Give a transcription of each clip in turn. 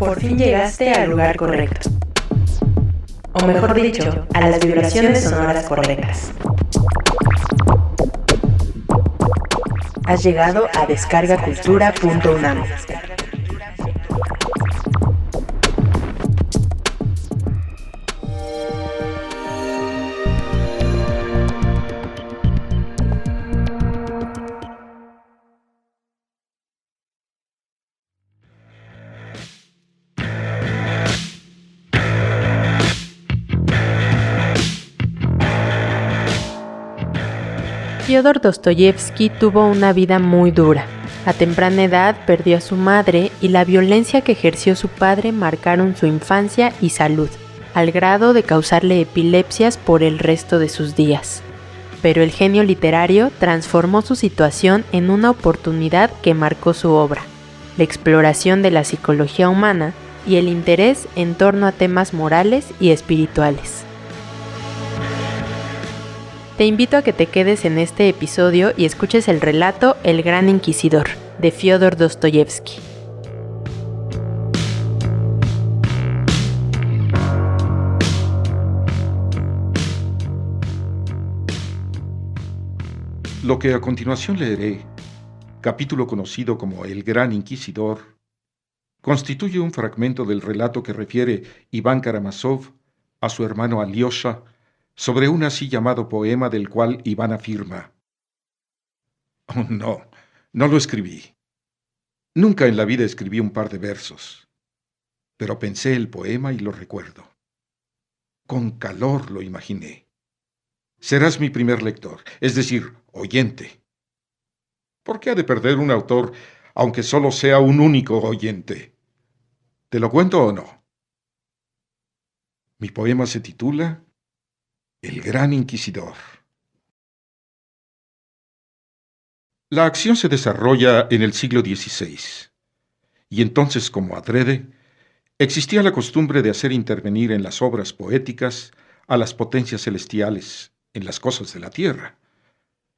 Por fin llegaste al lugar correcto. O mejor dicho, a las vibraciones sonoras correctas. Has llegado a descargacultura.unam. Fyodor Dostoyevsky tuvo una vida muy dura. A temprana edad perdió a su madre y la violencia que ejerció su padre marcaron su infancia y salud, al grado de causarle epilepsias por el resto de sus días. Pero el genio literario transformó su situación en una oportunidad que marcó su obra, la exploración de la psicología humana y el interés en torno a temas morales y espirituales. Te invito a que te quedes en este episodio y escuches el relato El Gran Inquisidor, de Fyodor Dostoyevsky. Lo que a continuación leeré, capítulo conocido como El Gran Inquisidor, constituye un fragmento del relato que refiere Iván Karamazov a su hermano Alyosha sobre un así llamado poema del cual Iván afirma: «Oh, no lo escribí. Nunca en la vida escribí un par de versos, pero pensé el poema y lo recuerdo. Con calor lo imaginé. Serás mi primer lector, es decir, oyente. ¿Por qué ha de perder un autor, aunque solo sea un único oyente? ¿Te lo cuento o no? Mi poema se titula El Gran Inquisidor». La acción se desarrolla en el siglo XVI, y entonces, como adrede, existía la costumbre de hacer intervenir en las obras poéticas a las potencias celestiales en las cosas de la tierra.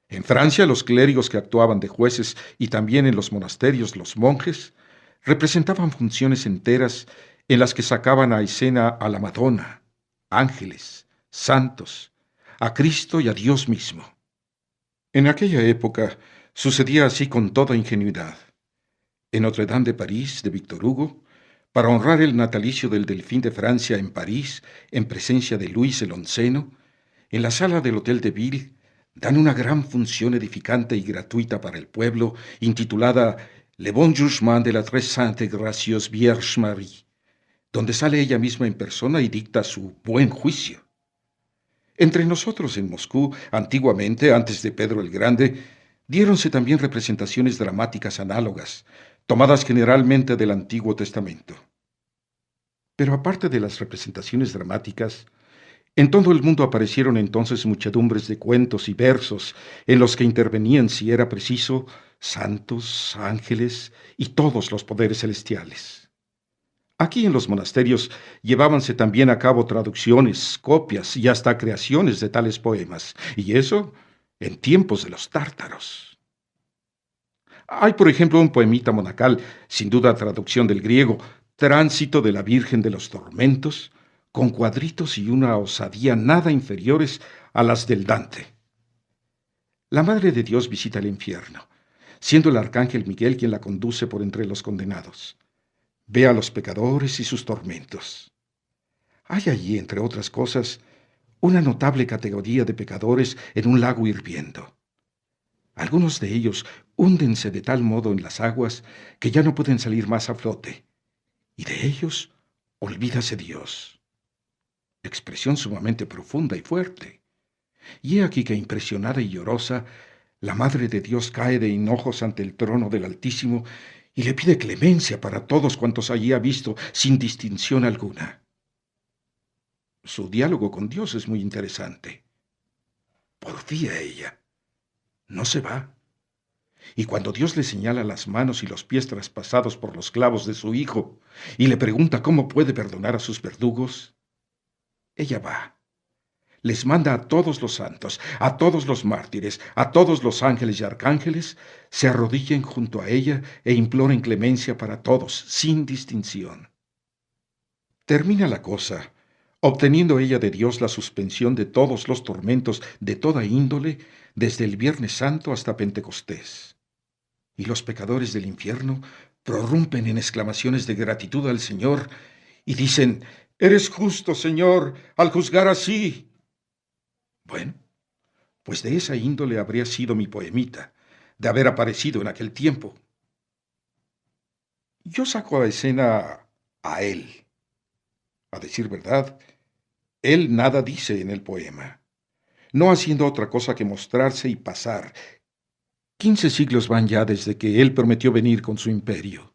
En Francia, los clérigos que actuaban de jueces y también en los monasterios los monjes representaban funciones enteras en las que sacaban a escena a la Madonna, ángeles, santos, a Cristo y a Dios mismo. En aquella época sucedía así con toda ingenuidad. En Notre-Dame de París, de Víctor Hugo, para honrar el natalicio del Delfín de Francia en París, en presencia de Luis el Onceno, en la sala del Hotel de Ville, dan una gran función edificante y gratuita para el pueblo, intitulada Le Bon Jugement de la Très Sainte et Gracieuse Vierge Marie, donde sale ella misma en persona y dicta su buen juicio. Entre nosotros en Moscú, antiguamente, antes de Pedro el Grande, diéronse también representaciones dramáticas análogas, tomadas generalmente del Antiguo Testamento. Pero aparte de las representaciones dramáticas, en todo el mundo aparecieron entonces muchedumbres de cuentos y versos en los que intervenían, si era preciso, santos, ángeles y todos los poderes celestiales. Aquí en los monasterios llevábanse también a cabo traducciones, copias y hasta creaciones de tales poemas, y eso en tiempos de los tártaros. Hay, por ejemplo, un poemita monacal, sin duda traducción del griego, Tránsito de la Virgen de los Tormentos, con cuadritos y una osadía nada inferiores a las del Dante. La Madre de Dios visita el infierno, siendo el arcángel Miguel quien la conduce por entre los condenados. Ve a los pecadores y sus tormentos. Hay allí, entre otras cosas, una notable categoría de pecadores en un lago hirviendo. Algunos de ellos húndense de tal modo en las aguas que ya no pueden salir más a flote, y de ellos olvídase Dios. Expresión sumamente profunda y fuerte. Y he aquí que, impresionada y llorosa, la Madre de Dios cae de hinojos ante el trono del Altísimo y le pide clemencia para todos cuantos allí ha visto, sin distinción alguna. Su diálogo con Dios es muy interesante. Porfía ella. No se va. Y cuando Dios le señala las manos y los pies traspasados por los clavos de su Hijo y le pregunta cómo puede perdonar a sus verdugos, ella va. Les manda a todos los santos, a todos los mártires, a todos los ángeles y arcángeles, se arrodillen junto a ella e imploren clemencia para todos, sin distinción. Termina la cosa, obteniendo ella de Dios la suspensión de todos los tormentos de toda índole, desde el Viernes Santo hasta Pentecostés. Y los pecadores del infierno prorrumpen en exclamaciones de gratitud al Señor y dicen: «Eres justo, Señor, al juzgar así». Bueno, pues de esa índole habría sido mi poemita, de haber aparecido en aquel tiempo. Yo saco a escena a él. A decir verdad, él nada dice en el poema, no haciendo otra cosa que mostrarse y pasar. 15 siglos van ya desde que él prometió venir con su imperio.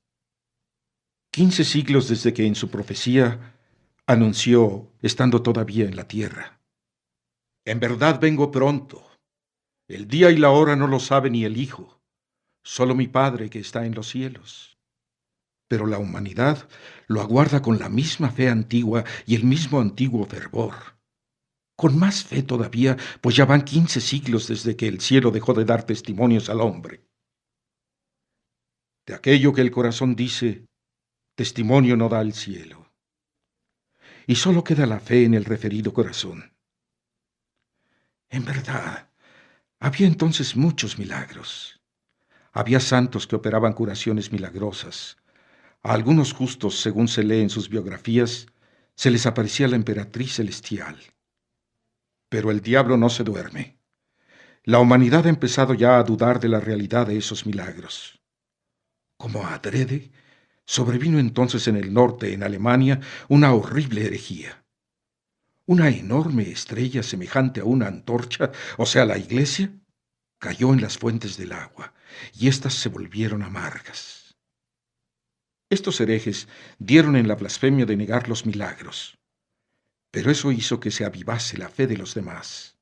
15 siglos desde que en su profecía anunció, estando todavía en la tierra: «En verdad vengo pronto. El día y la hora no lo sabe ni el Hijo, solo mi Padre que está en los cielos». Pero la humanidad lo aguarda con la misma fe antigua y el mismo antiguo fervor. Con más fe todavía, pues ya van 15 siglos desde que el cielo dejó de dar testimonios al hombre. De aquello que el corazón dice, testimonio no da el cielo. Y solo queda la fe en el referido corazón. En verdad, había entonces muchos milagros. Había santos que operaban curaciones milagrosas. A algunos justos, según se lee en sus biografías, se les aparecía la emperatriz celestial. Pero el diablo no se duerme. La humanidad ha empezado ya a dudar de la realidad de esos milagros. Como adrede, sobrevino entonces en el norte, en Alemania, una horrible herejía. Una enorme estrella semejante a una antorcha, o sea, la iglesia, cayó en las fuentes del agua, y éstas se volvieron amargas. Estos herejes dieron en la blasfemia de negar los milagros, pero eso hizo que se avivase la fe de los demás.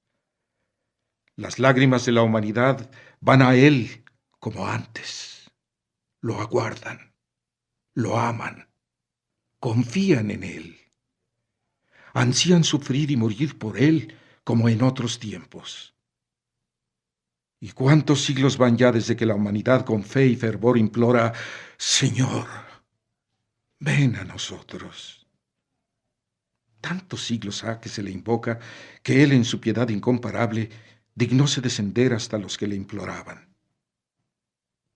Las lágrimas de la humanidad van a él como antes. Lo aguardan, lo aman, confían en él. Ansían sufrir y morir por él como en otros tiempos. ¿Y cuántos siglos van ya desde que la humanidad con fe y fervor implora: «Señor, ven a nosotros»? Tantos siglos ha que se le invoca, que él en su piedad incomparable dignóse descender hasta los que le imploraban.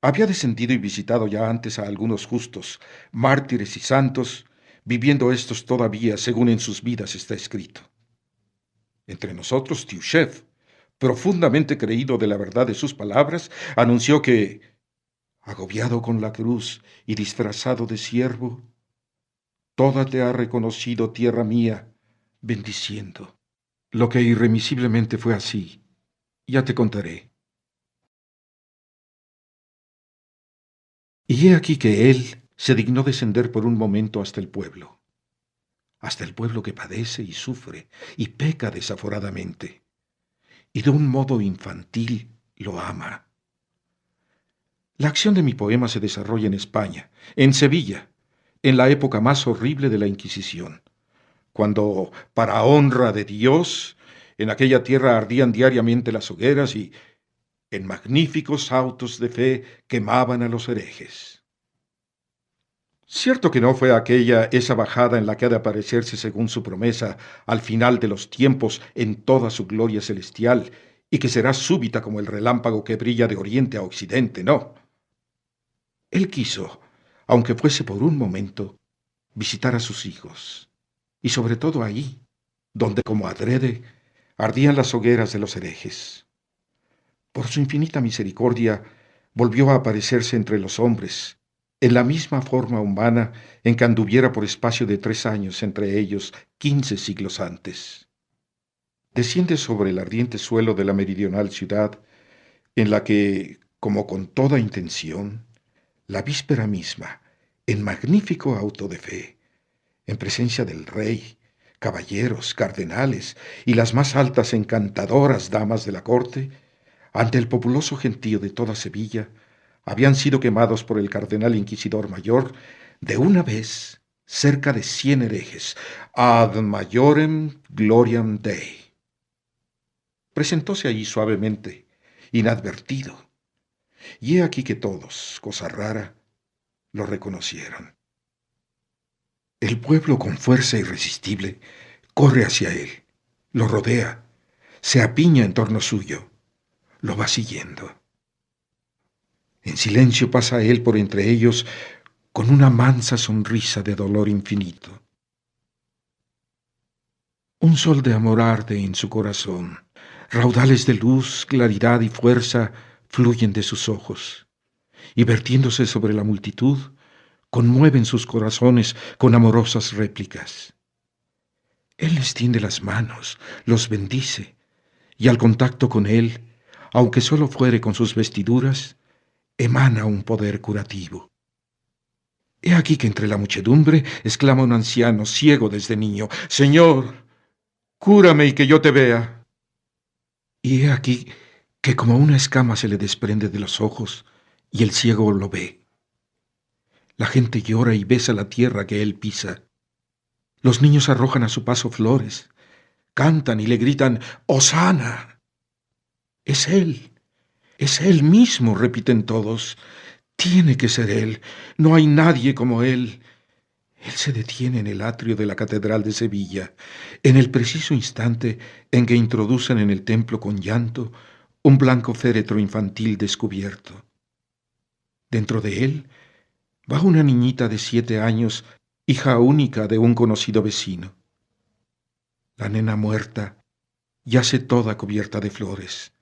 Había descendido y visitado ya antes a algunos justos, mártires y santos, viviendo estos todavía según en sus vidas está escrito. Entre nosotros, Tiuchev, profundamente creído de la verdad de sus palabras, anunció que, agobiado con la cruz y disfrazado de siervo, toda te ha reconocido, tierra mía, bendiciendo. Lo que irremisiblemente fue así, ya te contaré. Y he aquí que él se dignó descender por un momento hasta el pueblo que padece y sufre y peca desaforadamente, y de un modo infantil lo ama. La acción de mi poema se desarrolla en España, en Sevilla, en la época más horrible de la Inquisición, cuando, para honra de Dios, en aquella tierra ardían diariamente las hogueras y, en magníficos autos de fe, quemaban a los herejes. Cierto que no fue aquella esa bajada en la que ha de aparecerse, según su promesa, al final de los tiempos en toda su gloria celestial, y que será súbita como el relámpago que brilla de oriente a occidente, no. Él quiso, aunque fuese por un momento, visitar a sus hijos, y sobre todo ahí, donde como adrede ardían las hogueras de los herejes. Por su infinita misericordia, volvió a aparecerse entre los hombres, en la misma forma humana en que anduviera por espacio de 3 años entre ellos 15 siglos antes. Desciende sobre el ardiente suelo de la meridional ciudad, en la que, como con toda intención, la víspera misma, en magnífico auto de fe, en presencia del rey, caballeros, cardenales y las más altas encantadoras damas de la corte, ante el populoso gentío de toda Sevilla, habían sido quemados por el cardenal inquisidor mayor de una vez cerca de 100 herejes, ad majorem gloriam Dei. Presentóse allí suavemente, inadvertido, y he aquí que todos, cosa rara, lo reconocieron. El pueblo, con fuerza irresistible, corre hacia él, lo rodea, se apiña en torno suyo, lo va siguiendo. En silencio pasa él por entre ellos con una mansa sonrisa de dolor infinito. Un sol de amor arde en su corazón. Raudales de luz, claridad y fuerza fluyen de sus ojos, y vertiéndose sobre la multitud, conmueven sus corazones con amorosas réplicas. Él les tiende las manos, los bendice, y al contacto con él, aunque solo fuere con sus vestiduras, emana un poder curativo. He aquí que entre la muchedumbre exclama un anciano, ciego desde niño: «Señor, cúrame y que yo te vea». Y he aquí que como una escama se le desprende de los ojos, y el ciego lo ve. La gente llora y besa la tierra que él pisa. Los niños arrojan a su paso flores, cantan y le gritan: «¡Hosana!». Es él mismo», repiten todos. «Tiene que ser él, no hay nadie como él». Él se detiene en el atrio de la Catedral de Sevilla, en el preciso instante en que introducen en el templo con llanto un blanco féretro infantil descubierto. Dentro de él va una niñita de 7 años, hija única de un conocido vecino. La nena muerta yace toda cubierta de flores.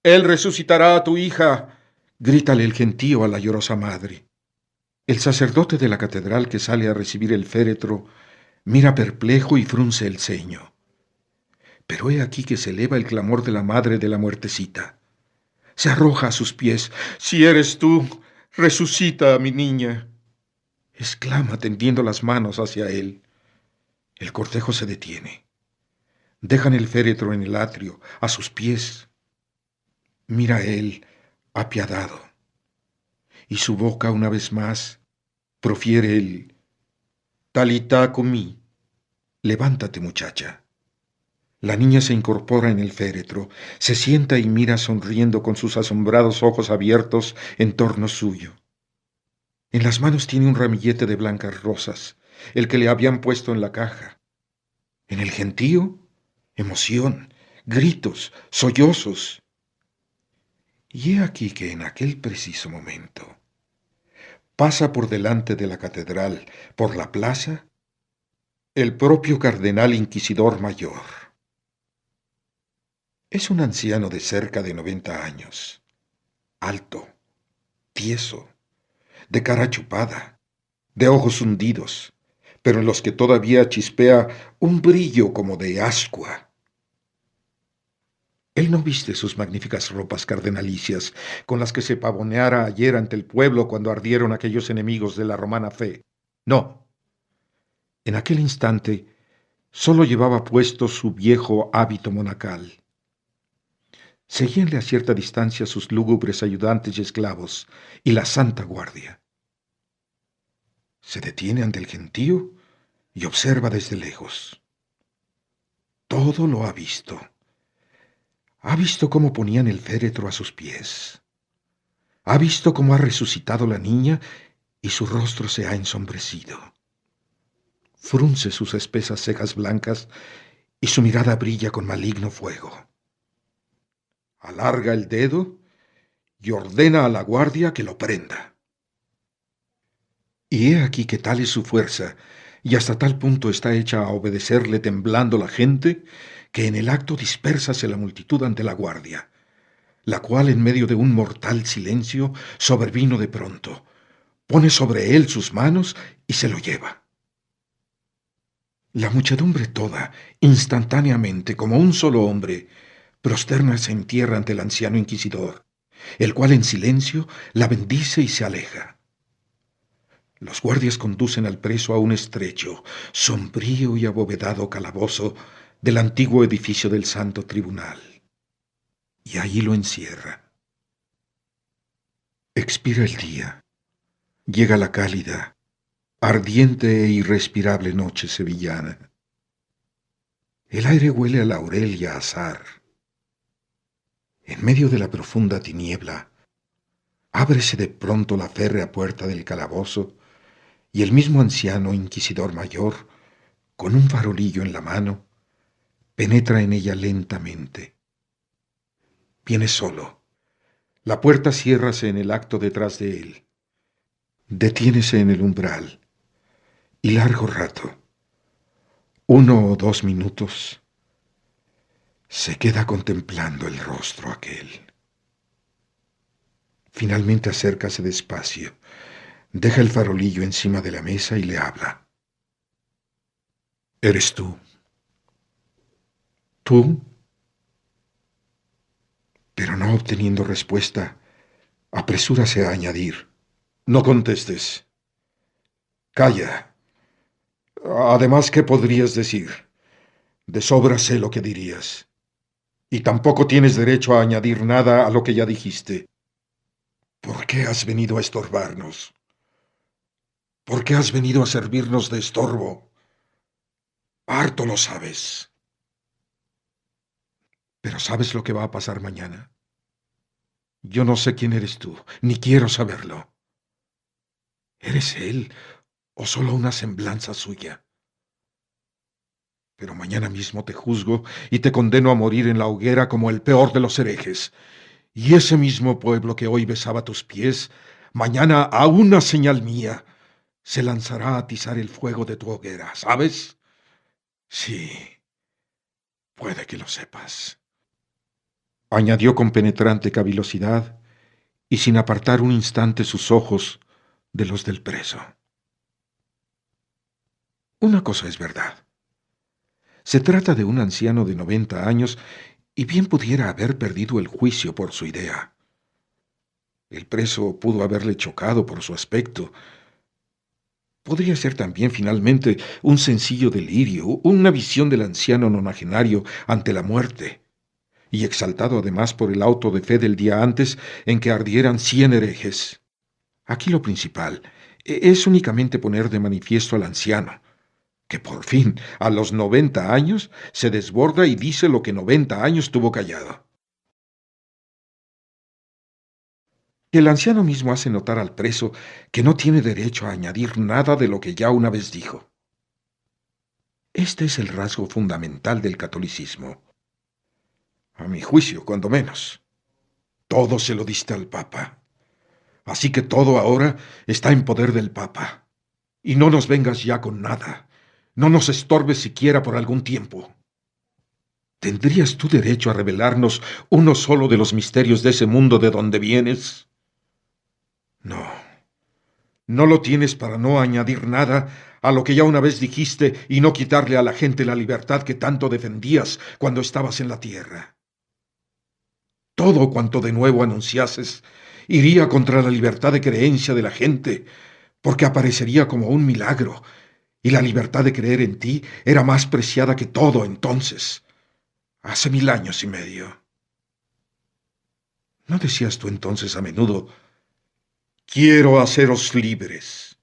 «Él resucitará a tu hija», grítale el gentío a la llorosa madre. El sacerdote de la catedral, que sale a recibir el féretro, mira perplejo y frunce el ceño. Pero he aquí que se eleva el clamor de la madre de la muertecita. Se arroja a sus pies: «Si eres tú, resucita a mi niña», exclama tendiendo las manos hacia él. El cortejo se detiene. Dejan el féretro en el atrio, a sus pies. Mira él, apiadado, y su boca una vez más profiere el «Talitá cumí», «Levántate, muchacha». La niña se incorpora en el féretro, se sienta y mira sonriendo con sus asombrados ojos abiertos en torno suyo. En las manos tiene un ramillete de blancas rosas, el que le habían puesto en la caja. En el gentío, emoción, gritos, sollozos. Y he aquí que en aquel preciso momento pasa por delante de la catedral, por la plaza, el propio cardenal inquisidor mayor. Es un anciano de cerca de 90 años, alto, tieso, de cara chupada, de ojos hundidos, pero en los que todavía chispea un brillo como de ascua. Él no viste sus magníficas ropas cardenalicias con las que se pavoneara ayer ante el pueblo cuando ardieron aquellos enemigos de la romana fe. No. En aquel instante solo llevaba puesto su viejo hábito monacal. Seguíanle a cierta distancia sus lúgubres ayudantes y esclavos y la Santa Guardia. Se detiene ante el gentío y observa desde lejos. Todo lo ha visto. Ha visto cómo ponían el féretro a sus pies. Ha visto cómo ha resucitado la niña y su rostro se ha ensombrecido. Frunce sus espesas cejas blancas y su mirada brilla con maligno fuego. Alarga el dedo y ordena a la guardia que lo prenda. Y he aquí que tal es su fuerza, y hasta tal punto está hecha a obedecerle temblando la gente, que en el acto dispérsase la multitud ante la guardia, la cual en medio de un mortal silencio sobrevino de pronto, pone sobre él sus manos y se lo lleva. La muchedumbre toda, instantáneamente, como un solo hombre, prostérnase en tierra ante el anciano inquisidor, el cual en silencio la bendice y se aleja. Los guardias conducen al preso a un estrecho, sombrío y abovedado calabozo del antiguo edificio del Santo Tribunal, y allí lo encierra. Expira el día, llega la cálida, ardiente e irrespirable noche sevillana. El aire huele a laurel y a azahar. En medio de la profunda tiniebla, ábrese de pronto la férrea puerta del calabozo y el mismo anciano inquisidor mayor, con un farolillo en la mano, penetra en ella lentamente. Viene solo. La puerta ciérrase en el acto detrás de él. Detiénese en el umbral, y largo rato, 1 o 2 minutos, se queda contemplando el rostro aquel. Finalmente acércase despacio, deja el farolillo encima de la mesa y le habla. ¿Eres tú? ¿Tú? Pero no obteniendo respuesta, apresúrase a añadir. No contestes. Calla. Además, ¿qué podrías decir? De sobra sé lo que dirías. Y tampoco tienes derecho a añadir nada a lo que ya dijiste. ¿Por qué has venido a estorbarnos? ¿Por qué has venido a servirnos de estorbo? Harto lo sabes. Pero ¿sabes lo que va a pasar mañana? Yo no sé quién eres tú, ni quiero saberlo. ¿Eres él o solo una semblanza suya? Pero mañana mismo te juzgo y te condeno a morir en la hoguera como el peor de los herejes. Y ese mismo pueblo que hoy besaba tus pies, mañana a una señal mía, se lanzará a atizar el fuego de tu hoguera, ¿sabes? Sí, puede que lo sepas. Añadió con penetrante cavilosidad y sin apartar un instante sus ojos de los del preso. Una cosa es verdad. Se trata de un anciano de 90 años y bien pudiera haber perdido el juicio por su idea. El preso pudo haberle chocado por su aspecto. Podría ser también finalmente un sencillo delirio, una visión del anciano nonagenario ante la muerte, y exaltado además por el auto de fe del día antes en que ardieran 100 herejes. Aquí lo principal es únicamente poner de manifiesto al anciano, que por fin, a los 90 años, se desborda y dice lo que 90 años tuvo callado. El anciano mismo hace notar al preso que no tiene derecho a añadir nada de lo que ya una vez dijo. Este es el rasgo fundamental del catolicismo. A mi juicio, cuando menos. Todo se lo diste al Papa. Así que todo ahora está en poder del Papa. Y no nos vengas ya con nada. No nos estorbes siquiera por algún tiempo. ¿Tendrías tú derecho a revelarnos uno solo de los misterios de ese mundo de donde vienes? No, no lo tienes para no añadir nada a lo que ya una vez dijiste y no quitarle a la gente la libertad que tanto defendías cuando estabas en la tierra. Todo cuanto de nuevo anunciases iría contra la libertad de creencia de la gente, porque aparecería como un milagro, y la libertad de creer en ti era más preciada que todo entonces, hace 1000 años y medio. ¿No decías tú entonces a menudo, quiero haceros libres?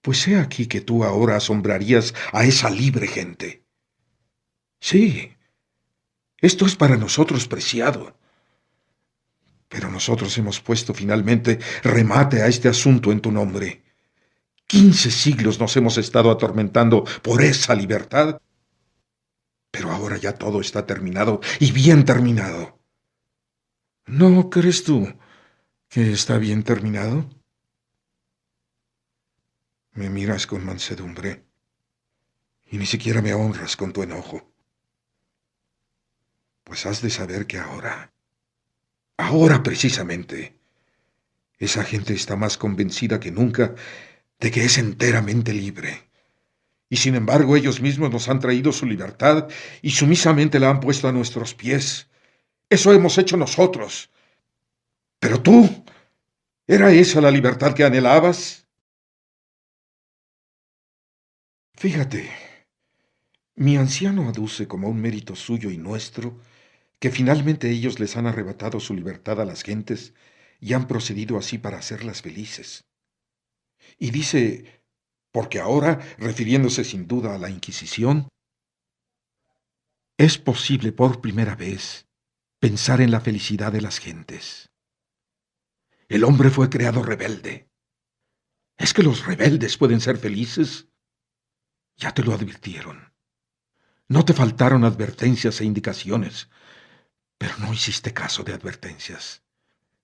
Pues he aquí que tú ahora asombrarías a esa libre gente. Sí, esto es para nosotros preciado. Pero nosotros hemos puesto finalmente remate a este asunto en tu nombre. 15 siglos nos hemos estado atormentando por esa libertad. Pero ahora ya todo está terminado y bien terminado. ¿No crees tú que está bien terminado? Me miras con mansedumbre y ni siquiera me honras con tu enojo. Pues has de saber que ahora precisamente, esa gente está más convencida que nunca de que es enteramente libre. Y sin embargo ellos mismos nos han traído su libertad y sumisamente la han puesto a nuestros pies. Eso hemos hecho nosotros. Pero tú, ¿era esa la libertad que anhelabas? Fíjate, mi anciano aduce como un mérito suyo y nuestro que finalmente ellos les han arrebatado su libertad a las gentes y han procedido así para hacerlas felices. Y dice, porque ahora, refiriéndose sin duda a la Inquisición, es posible por primera vez pensar en la felicidad de las gentes. El hombre fue creado rebelde. ¿Es que los rebeldes pueden ser felices? Ya te lo advirtieron. No te faltaron advertencias e indicaciones, pero no hiciste caso de advertencias.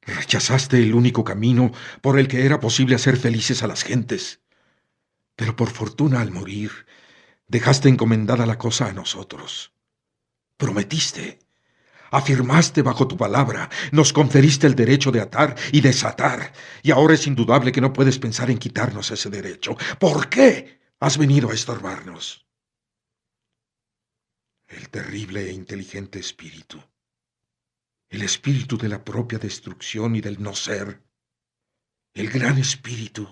Rechazaste el único camino por el que era posible hacer felices a las gentes. Pero por fortuna al morir, dejaste encomendada la cosa a nosotros. Prometiste, afirmaste bajo tu palabra, nos conferiste el derecho de atar y desatar, y ahora es indudable que no puedes pensar en quitarnos ese derecho. ¿Por qué has venido a estorbarnos? El terrible e inteligente espíritu, el espíritu de la propia destrucción y del no ser, el gran espíritu,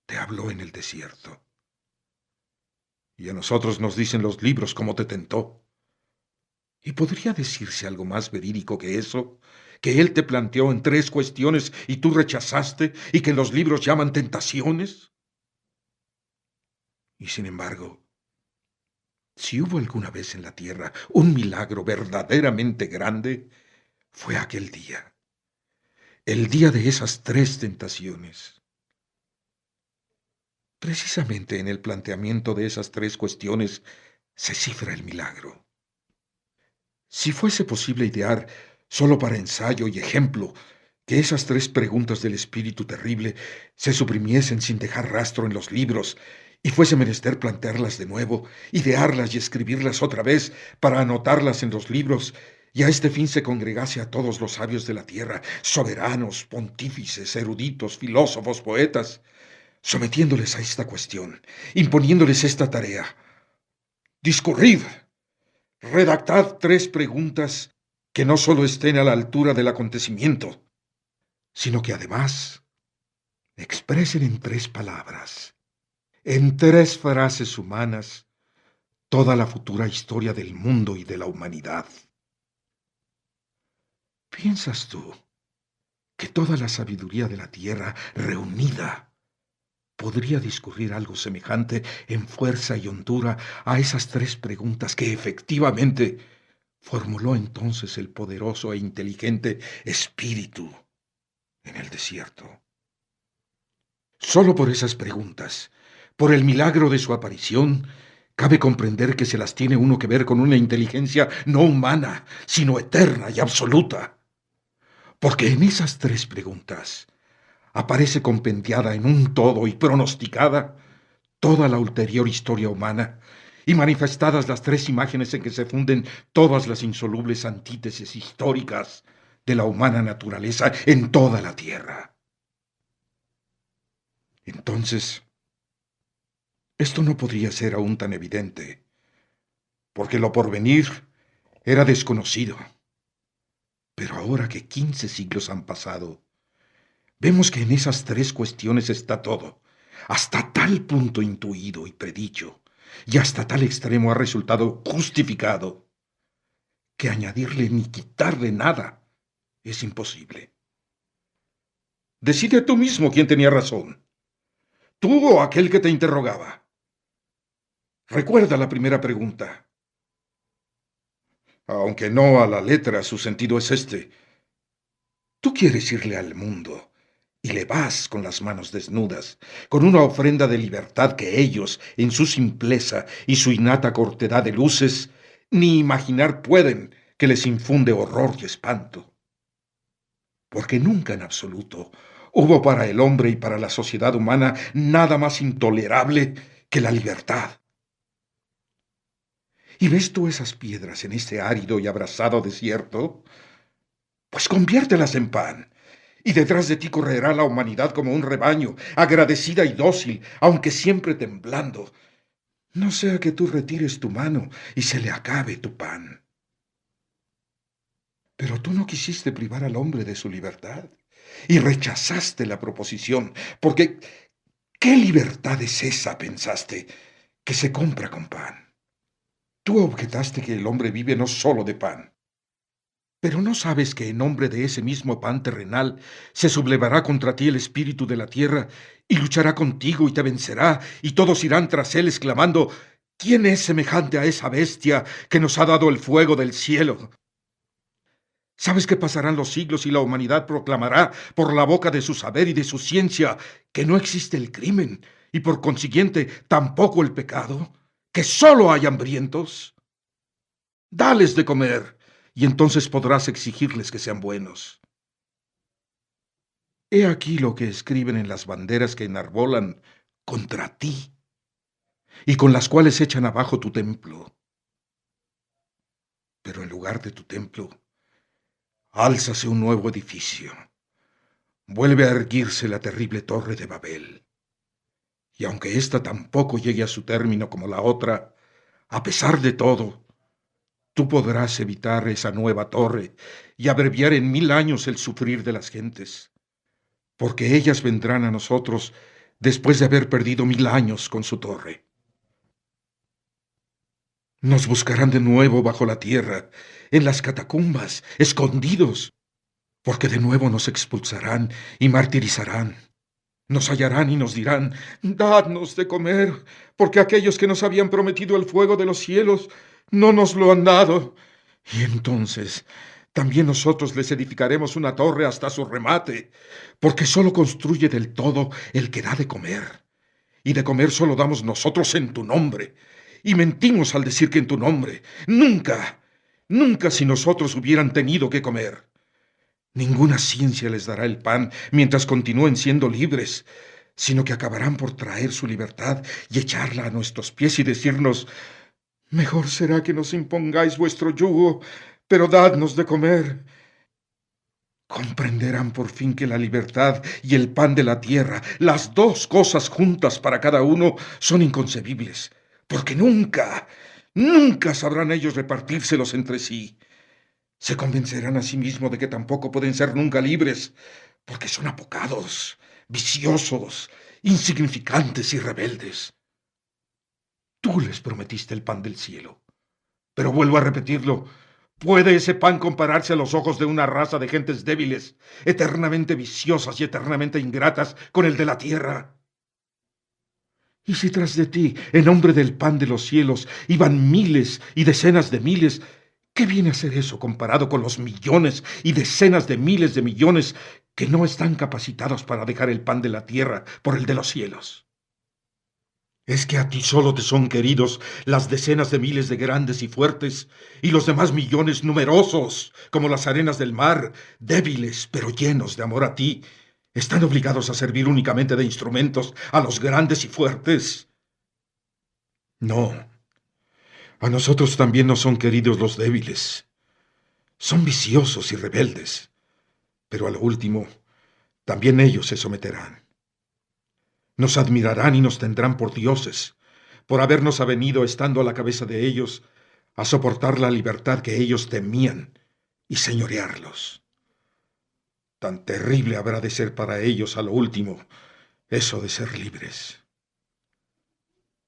te habló en el desierto. Y a nosotros nos dicen los libros cómo te tentó. ¿Y podría decirse algo más verídico que eso? ¿Que él te planteó en 3 cuestiones y tú rechazaste y que los libros llaman tentaciones? Y sin embargo, si hubo alguna vez en la tierra un milagro verdaderamente grande, fue aquel día, el día de esas 3 tentaciones. Precisamente en el planteamiento de esas 3 cuestiones se cifra el milagro. Si fuese posible idear, solo para ensayo y ejemplo, que esas 3 preguntas del espíritu terrible se suprimiesen sin dejar rastro en los libros, y fuese menester plantearlas de nuevo, idearlas y escribirlas otra vez para anotarlas en los libros, y a este fin se congregase a todos los sabios de la tierra, soberanos, pontífices, eruditos, filósofos, poetas, sometiéndoles a esta cuestión, imponiéndoles esta tarea: discurrid, redactad 3 preguntas que no solo estén a la altura del acontecimiento, sino que además expresen en 3 palabras, en 3 frases humanas, toda la futura historia del mundo y de la humanidad. ¿Piensas tú que toda la sabiduría de la tierra reunida podría discurrir algo semejante en fuerza y hondura a esas 3 preguntas que efectivamente formuló entonces el poderoso e inteligente espíritu en el desierto? Solo por esas preguntas, por el milagro de su aparición, cabe comprender que se las tiene uno que ver con una inteligencia no humana, sino eterna y absoluta. Porque en esas 3 preguntas aparece compendiada en un todo y pronosticada toda la ulterior historia humana, y manifestadas las 3 imágenes en que se funden todas las insolubles antítesis históricas de la humana naturaleza en toda la tierra. Entonces, esto no podría ser aún tan evidente, porque lo porvenir era desconocido. Pero ahora que 15 siglos han pasado, vemos que en esas 3 cuestiones está todo, hasta tal punto intuido y predicho, y hasta tal extremo ha resultado justificado, que añadirle ni quitarle nada es imposible. Decide tú mismo quién tenía razón, tú o aquel que te interrogaba. Recuerda la primera pregunta. Aunque no a la letra, su sentido es este: tú quieres irle al mundo y le vas con las manos desnudas, con una ofrenda de libertad que ellos, en su simpleza y su innata cortedad de luces, ni imaginar pueden, que les infunde horror y espanto. Porque nunca en absoluto hubo para el hombre y para la sociedad humana nada más intolerable que la libertad. ¿Y ves tú esas piedras en este árido y abrasado desierto? Pues conviértelas en pan, y detrás de ti correrá la humanidad como un rebaño, agradecida y dócil, aunque siempre temblando. No sea que tú retires tu mano y se le acabe tu pan. Pero tú no quisiste privar al hombre de su libertad, y rechazaste la proposición, porque ¿qué libertad es esa, pensaste, que se compra con pan? Tú objetaste que el hombre vive no solo de pan. Pero ¿no sabes que en nombre de ese mismo pan terrenal se sublevará contra ti el espíritu de la tierra y luchará contigo y te vencerá, y todos irán tras él exclamando: ¿quién es semejante a esa bestia que nos ha dado el fuego del cielo? ¿Sabes que pasarán los siglos y la humanidad proclamará por la boca de su saber y de su ciencia que no existe el crimen y por consiguiente tampoco el pecado? ¿Que solo hay hambrientos? Dales de comer y entonces podrás exigirles que sean buenos. He aquí lo que escriben en las banderas que enarbolan contra ti y con las cuales echan abajo tu templo. Pero en lugar de tu templo, álzase un nuevo edificio. Vuelve a erguirse la terrible torre de Babel. Y aunque ésta tampoco llegue a su término como la otra, a pesar de todo, tú podrás evitar esa nueva torre y abreviar en 1000 años el sufrir de las gentes, porque ellas vendrán a nosotros después de haber perdido 1000 años con su torre. Nos buscarán de nuevo bajo la tierra, en las catacumbas, escondidos, porque de nuevo nos expulsarán y martirizarán. Nos hallarán y nos dirán: dadnos de comer, porque aquellos que nos habían prometido el fuego de los cielos no nos lo han dado. Y entonces también nosotros les edificaremos una torre hasta su remate, porque sólo construye del todo el que da de comer. Y de comer solo damos nosotros en tu nombre. Y mentimos al decir que en tu nombre. Nunca, nunca si nosotros hubieran tenido que comer. Ninguna ciencia les dará el pan mientras continúen siendo libres, sino que acabarán por traer su libertad y echarla a nuestros pies y decirnos: mejor será que nos impongáis vuestro yugo, pero dadnos de comer. Comprenderán por fin que la libertad y el pan de la tierra, las dos cosas juntas para cada uno, son inconcebibles, porque nunca, nunca sabrán ellos repartírselos entre sí. Se convencerán a sí mismos de que tampoco pueden ser nunca libres, porque son apocados, viciosos, insignificantes y rebeldes. Tú les prometiste el pan del cielo, pero vuelvo a repetirlo: ¿puede ese pan compararse a los ojos de una raza de gentes débiles, eternamente viciosas y eternamente ingratas, con el de la tierra? Y si tras de ti, en nombre del pan de los cielos, iban miles y decenas de miles, ¿qué viene a ser eso comparado con los millones y decenas de miles de millones que no están capacitados para dejar el pan de la tierra por el de los cielos? Es que a ti solo te son queridos las decenas de miles de grandes y fuertes, y los demás millones numerosos, como las arenas del mar, débiles pero llenos de amor a ti, están obligados a servir únicamente de instrumentos a los grandes y fuertes. No, a nosotros también nos son queridos los débiles. Son viciosos y rebeldes, pero a lo último, también ellos se someterán. Nos admirarán y nos tendrán por dioses, por habernos avenido estando a la cabeza de ellos, a soportar la libertad que ellos temían y señorearlos. Tan terrible habrá de ser para ellos a lo último eso de ser libres.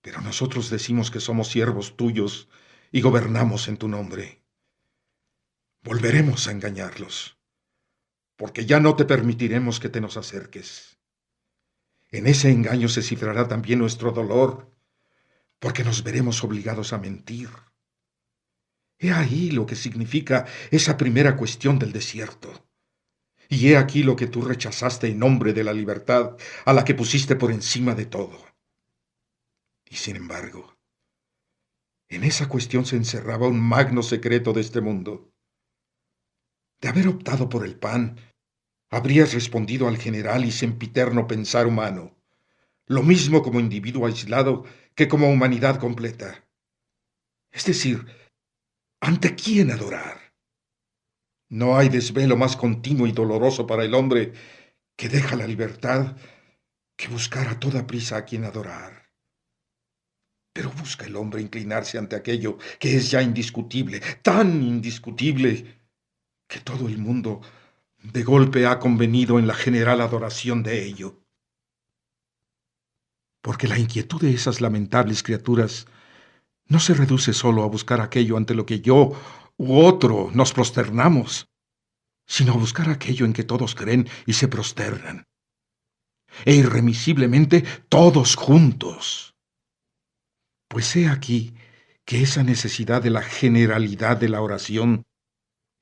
Pero nosotros decimos que somos siervos tuyos y gobernamos en tu nombre. Volveremos a engañarlos, porque ya no te permitiremos que te nos acerques. En ese engaño se cifrará también nuestro dolor, porque nos veremos obligados a mentir. He ahí lo que significa esa primera cuestión del desierto. Y he aquí lo que tú rechazaste en nombre de la libertad, a la que pusiste por encima de todo. Y sin embargo, en esa cuestión se encerraba un magno secreto de este mundo. De haber optado por el pan, habrías respondido al general y sempiterno pensar humano, lo mismo como individuo aislado que como humanidad completa. Es decir, ¿ante quién adorar? No hay desvelo más continuo y doloroso para el hombre que deja la libertad que buscar a toda prisa a quien adorar. Pero busca el hombre inclinarse ante aquello que es ya indiscutible, tan indiscutible, que todo el mundo de golpe ha convenido en la general adoración de ello. Porque la inquietud de esas lamentables criaturas no se reduce solo a buscar aquello ante lo que yo u otro nos prosternamos, sino a buscar aquello en que todos creen y se prosternan, e irremisiblemente todos juntos. Pues he aquí que esa necesidad de la generalidad de la oración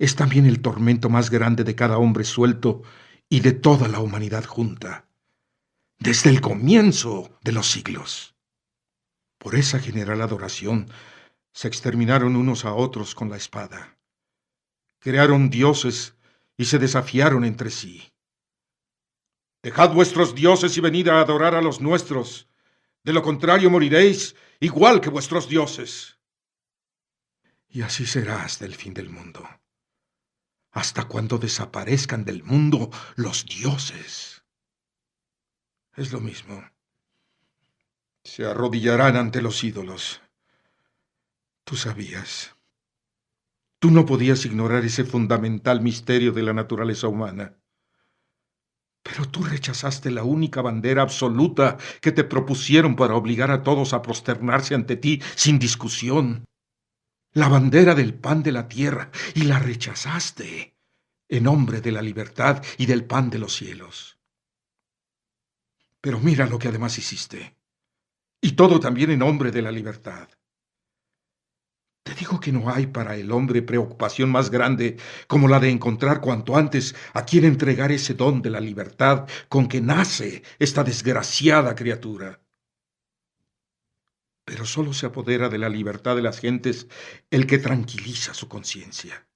es también el tormento más grande de cada hombre suelto y de toda la humanidad junta, desde el comienzo de los siglos. Por esa general adoración se exterminaron unos a otros con la espada. Crearon dioses y se desafiaron entre sí. Dejad vuestros dioses y venid a adorar a los nuestros. De lo contrario moriréis igual que vuestros dioses. Y así será hasta el fin del mundo, hasta cuando desaparezcan del mundo los dioses. Es lo mismo. Se arrodillarán ante los ídolos. Tú sabías. Tú no podías ignorar ese fundamental misterio de la naturaleza humana. Pero tú rechazaste la única bandera absoluta que te propusieron para obligar a todos a prosternarse ante ti sin discusión. La bandera del pan de la tierra, y la rechazaste en nombre de la libertad y del pan de los cielos. Pero mira lo que además hiciste, y todo también en nombre de la libertad. Te digo que no hay para el hombre preocupación más grande como la de encontrar cuanto antes a quien entregar ese don de la libertad con que nace esta desgraciada criatura. Pero solo se apodera de la libertad de las gentes el que tranquiliza su conciencia.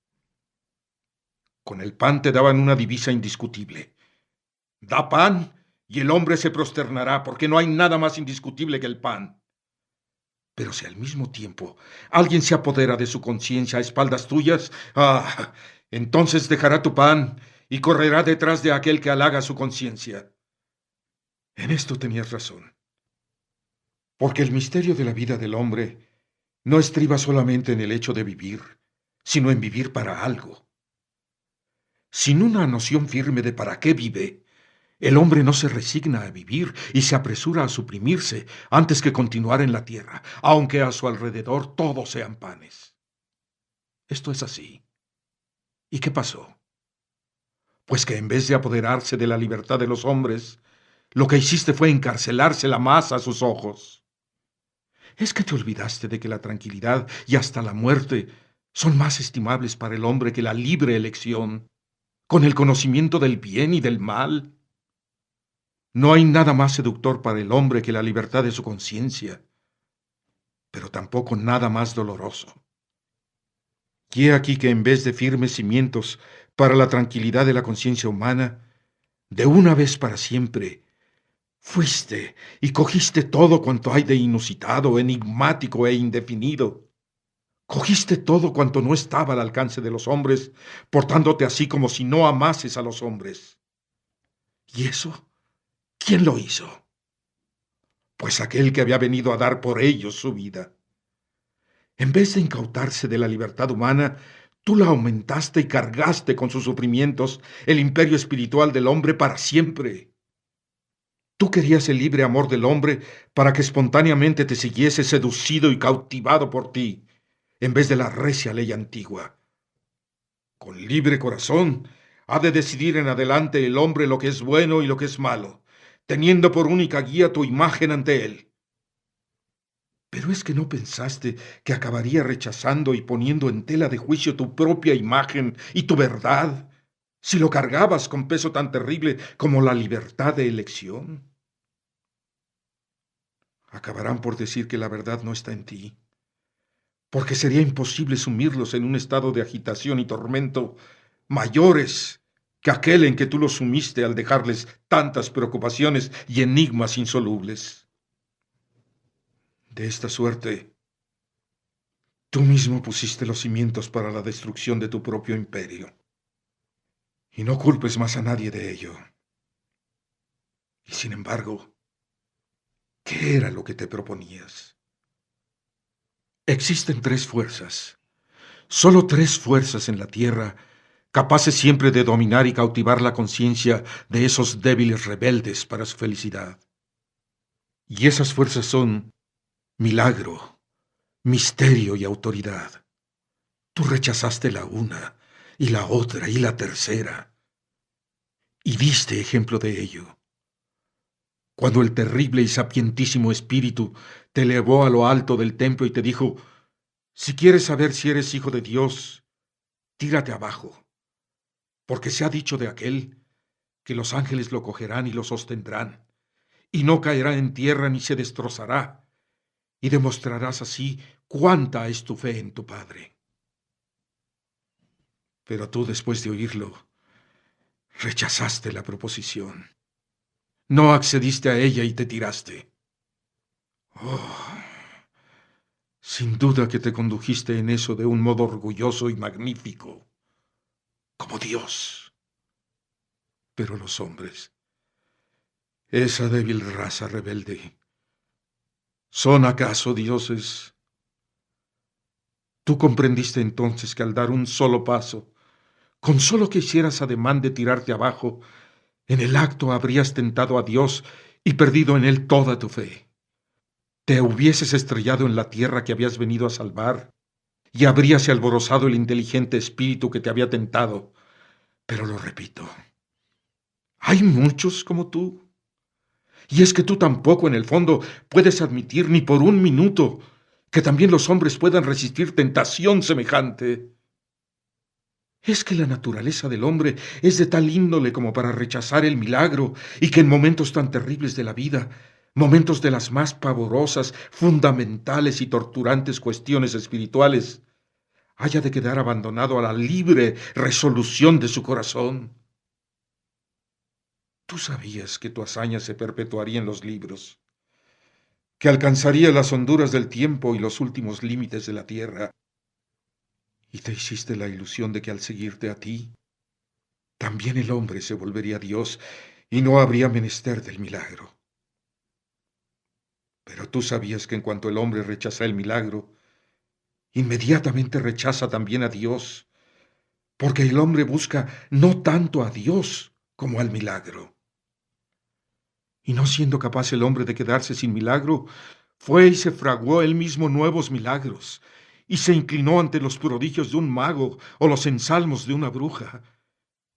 Con el pan te daban una divisa indiscutible. Da pan y el hombre se prosternará, porque no hay nada más indiscutible que el pan. Pero si al mismo tiempo alguien se apodera de su conciencia a espaldas tuyas, entonces dejará tu pan y correrá detrás de aquel que halaga su conciencia. En esto tenías razón. Porque el misterio de la vida del hombre no estriba solamente en el hecho de vivir, sino en vivir para algo. Sin una noción firme de para qué vive, el hombre no se resigna a vivir y se apresura a suprimirse antes que continuar en la tierra, aunque a su alrededor todos sean panes. Esto es así. ¿Y qué pasó? Pues que en vez de apoderarse de la libertad de los hombres, lo que hiciste fue encarcelársela más a sus ojos. ¿Es que te olvidaste de que la tranquilidad y hasta la muerte son más estimables para el hombre que la libre elección, con el conocimiento del bien y del mal? No hay nada más seductor para el hombre que la libertad de su conciencia, pero tampoco nada más doloroso. Y he aquí que en vez de firmes cimientos para la tranquilidad de la conciencia humana, de una vez para siempre, fuiste y cogiste todo cuanto hay de inusitado, enigmático e indefinido. Cogiste todo cuanto no estaba al alcance de los hombres, portándote así como si no amases a los hombres. ¿Y eso? ¿Quién lo hizo? Pues aquel que había venido a dar por ellos su vida. En vez de incautarse de la libertad humana, tú la aumentaste y cargaste con sus sufrimientos el imperio espiritual del hombre para siempre. Tú querías el libre amor del hombre para que espontáneamente te siguiese seducido y cautivado por ti, en vez de la recia ley antigua. Con libre corazón ha de decidir en adelante el hombre lo que es bueno y lo que es malo, teniendo por única guía tu imagen ante él. Pero es que no pensaste que acabaría rechazando y poniendo en tela de juicio tu propia imagen y tu verdad, si lo cargabas con peso tan terrible como la libertad de elección. Acabarán por decir que la verdad no está en ti, porque sería imposible sumirlos en un estado de agitación y tormento mayores que aquel en que tú los sumiste al dejarles tantas preocupaciones y enigmas insolubles. De esta suerte, tú mismo pusiste los cimientos para la destrucción de tu propio imperio. Y no culpes más a nadie de ello. Y sin embargo, ¿qué era lo que te proponías? Existen tres fuerzas, solo tres fuerzas en la tierra, capaces siempre de dominar y cautivar la conciencia de esos débiles rebeldes para su felicidad. Y esas fuerzas son milagro, misterio y autoridad. Tú rechazaste la una, y la otra, y la tercera, y diste ejemplo de ello. Cuando el terrible y sapientísimo Espíritu te elevó a lo alto del templo y te dijo: si quieres saber si eres hijo de Dios, tírate abajo, porque se ha dicho de aquel que los ángeles lo cogerán y lo sostendrán, y no caerá en tierra ni se destrozará, y demostrarás así cuánta es tu fe en tu Padre. Pero tú, después de oírlo, rechazaste la proposición. No accediste a ella y te tiraste. Oh, sin duda que te condujiste en eso de un modo orgulloso y magnífico, como Dios. Pero los hombres, esa débil raza rebelde, ¿son acaso dioses? Tú comprendiste entonces que al dar un solo paso, con solo que hicieras ademán de tirarte abajo, en el acto habrías tentado a Dios y perdido en él toda tu fe. Te hubieses estrellado en la tierra que habías venido a salvar, y habríase alborozado el inteligente espíritu que te había tentado. Pero lo repito, hay muchos como tú. Y es que tú tampoco en el fondo puedes admitir ni por un minuto que también los hombres puedan resistir tentación semejante. Es que la naturaleza del hombre es de tal índole como para rechazar el milagro y que en momentos tan terribles de la vida, momentos de las más pavorosas, fundamentales y torturantes cuestiones espirituales, haya de quedar abandonado a la libre resolución de su corazón. Tú sabías que tu hazaña se perpetuaría en los libros, que alcanzaría las honduras del tiempo y los últimos límites de la tierra, y te hiciste la ilusión de que al seguirte a ti, también el hombre se volvería Dios y no habría menester del milagro. Pero tú sabías que en cuanto el hombre rechaza el milagro, inmediatamente rechaza también a Dios, porque el hombre busca no tanto a Dios como al milagro. Y no siendo capaz el hombre de quedarse sin milagro, fue y se fraguó él mismo nuevos milagros, y se inclinó ante los prodigios de un mago o los ensalmos de una bruja,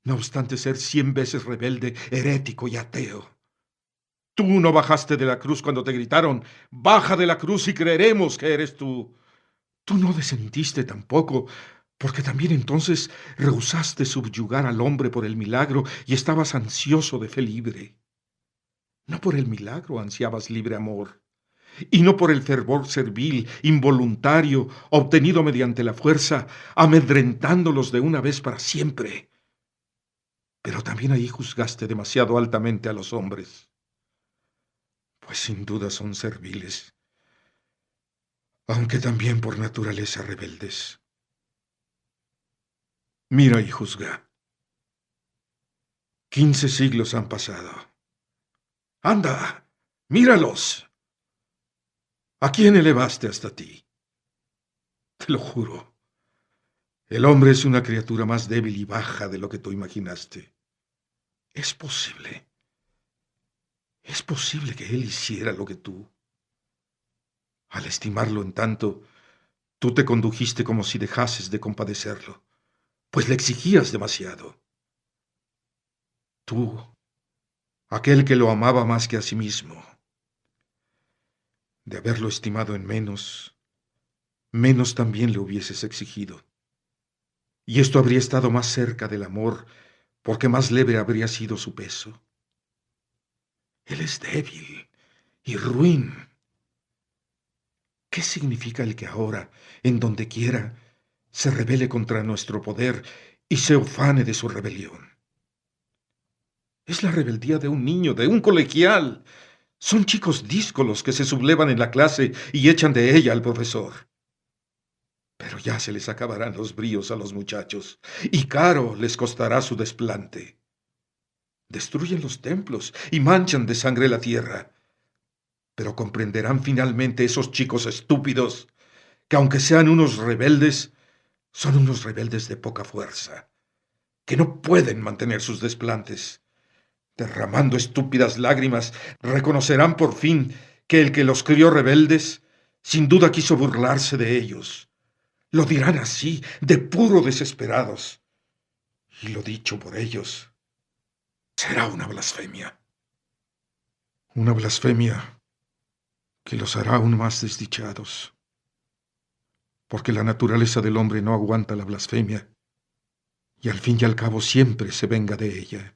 no obstante ser 100 veces rebelde, herético y ateo. Tú no bajaste de la cruz cuando te gritaron, baja de la cruz y creeremos que eres tú. Tú no desentiste tampoco, porque también entonces rehusaste subyugar al hombre por el milagro y estabas ansioso de fe libre. No por el milagro ansiabas libre amor, y no por el fervor servil, involuntario, obtenido mediante la fuerza, amedrentándolos de una vez para siempre. Pero también ahí juzgaste demasiado altamente a los hombres, pues sin duda son serviles, aunque también por naturaleza rebeldes. Mira y juzga. 15 siglos han pasado. ¡Anda! ¡Míralos! ¿A quién elevaste hasta ti? Te lo juro. El hombre es una criatura más débil y baja de lo que tú imaginaste. Es posible. Es posible que él hiciera lo que tú. Al estimarlo en tanto, tú te condujiste como si dejases de compadecerlo, pues le exigías demasiado. Tú, aquel que lo amaba más que a sí mismo, de haberlo estimado en menos, menos también le hubieses exigido. Y esto habría estado más cerca del amor, porque más leve habría sido su peso. Él es débil y ruin. ¿Qué significa el que ahora, en donde quiera, se rebele contra nuestro poder y se ufane de su rebelión? Es la rebeldía de un niño, de un colegial. Son chicos díscolos que se sublevan en la clase y echan de ella al profesor. Pero ya se les acabarán los bríos a los muchachos, y caro les costará su desplante. Destruyen los templos y manchan de sangre la tierra. Pero comprenderán finalmente esos chicos estúpidos que aunque sean unos rebeldes, son unos rebeldes de poca fuerza, que no pueden mantener sus desplantes. Derramando estúpidas lágrimas, reconocerán por fin que el que los crió rebeldes, sin duda quiso burlarse de ellos. Lo dirán así, de puro desesperados. Y lo dicho por ellos será una blasfemia. Una blasfemia que los hará aún más desdichados. Porque la naturaleza del hombre no aguanta la blasfemia y al fin y al cabo siempre se venga de ella.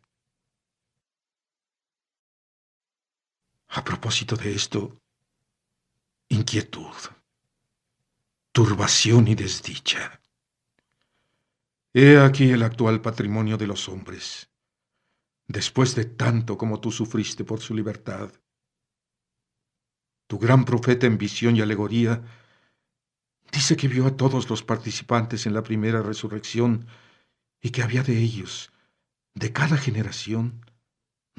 A propósito de esto, inquietud, turbación y desdicha. He aquí el actual patrimonio de los hombres, después de tanto como tú sufriste por su libertad. Tu gran profeta en visión y alegoría dice que vio a todos los participantes en la primera resurrección y que había de ellos, de cada generación,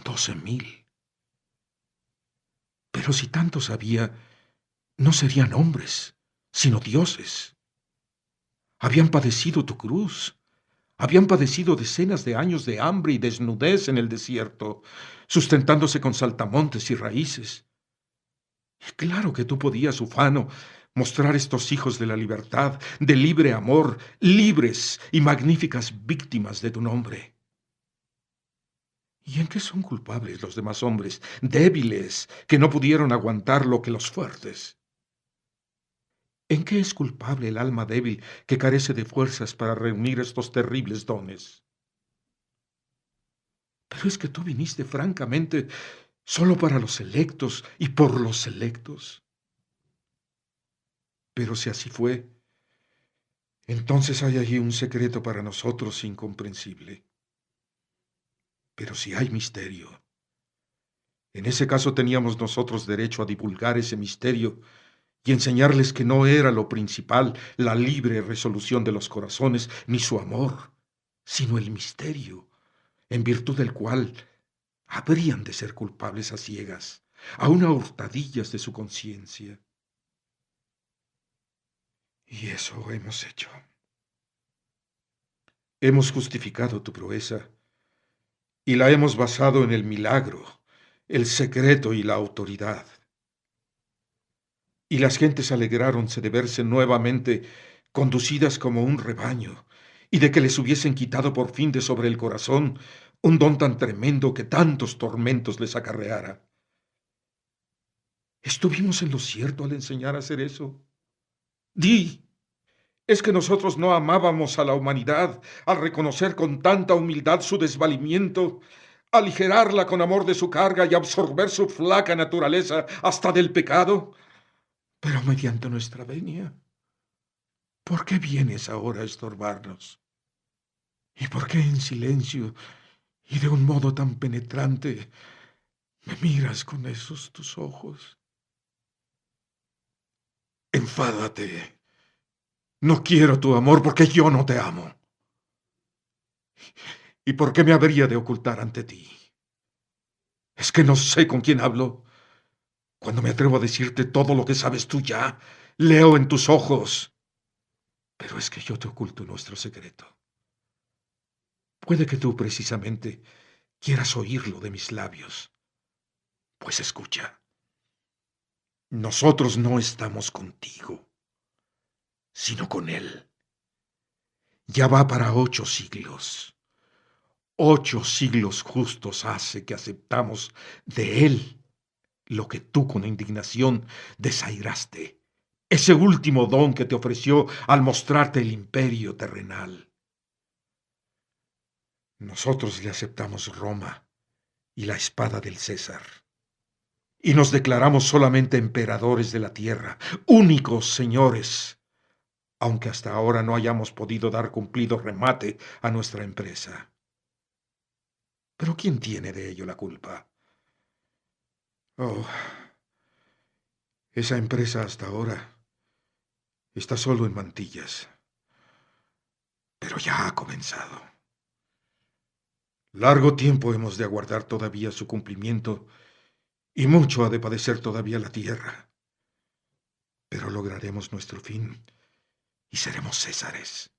12,000. Pero si tantos había, no serían hombres, sino dioses. Habían padecido tu cruz, habían padecido decenas de años de hambre y desnudez en el desierto, sustentándose con saltamontes y raíces. Y claro que tú podías, ufano, mostrar estos hijos de la libertad, de libre amor, libres y magníficas víctimas de tu nombre. ¿Y en qué son culpables los demás hombres, débiles, que no pudieron aguantar lo que los fuertes? ¿En qué es culpable el alma débil que carece de fuerzas para reunir estos terribles dones? Pero es que tú viniste francamente solo para los electos y por los selectos. Pero si así fue, entonces hay allí un secreto para nosotros incomprensible. Pero si hay misterio, en ese caso teníamos nosotros derecho a divulgar ese misterio y enseñarles que no era lo principal la libre resolución de los corazones ni su amor, sino el misterio, en virtud del cual habrían de ser culpables a ciegas, aun a hurtadillas de su conciencia. Y eso hemos hecho. Hemos justificado tu proeza y la hemos basado en el milagro, el secreto y la autoridad. Y las gentes alegráronse de verse nuevamente conducidas como un rebaño, y de que les hubiesen quitado por fin de sobre el corazón un don tan tremendo que tantos tormentos les acarreara. ¿Estuvimos en lo cierto al enseñar a hacer eso? Di, ¿es que nosotros no amábamos a la humanidad al reconocer con tanta humildad su desvalimiento, aligerarla con amor de su carga y absorber su flaca naturaleza hasta del pecado? Pero mediante nuestra venia, ¿por qué vienes ahora a estorbarnos? ¿Y por qué en silencio y de un modo tan penetrante me miras con esos tus ojos? Enfádate. No quiero tu amor porque yo no te amo. ¿Y por qué me habría de ocultar ante ti? ¿Es que no sé con quién hablo? Cuando me atrevo a decirte todo lo que sabes tú ya, leo en tus ojos. Pero es que yo te oculto nuestro secreto. Puede que tú precisamente quieras oírlo de mis labios. Pues escucha. Nosotros no estamos contigo, sino con Él. Ya va para 8 siglos. 8 siglos justos hace que aceptamos de Él lo que tú con indignación desairaste, ese último don que te ofreció al mostrarte el imperio terrenal. Nosotros le aceptamos Roma y la espada del César, y nos declaramos solamente emperadores de la tierra, únicos señores, aunque hasta ahora no hayamos podido dar cumplido remate a nuestra empresa. Pero ¿quién tiene de ello la culpa? Oh, esa empresa hasta ahora está solo en mantillas, pero ya ha comenzado. Largo tiempo hemos de aguardar todavía su cumplimiento y mucho ha de padecer todavía la tierra. Pero lograremos nuestro fin y seremos Césares.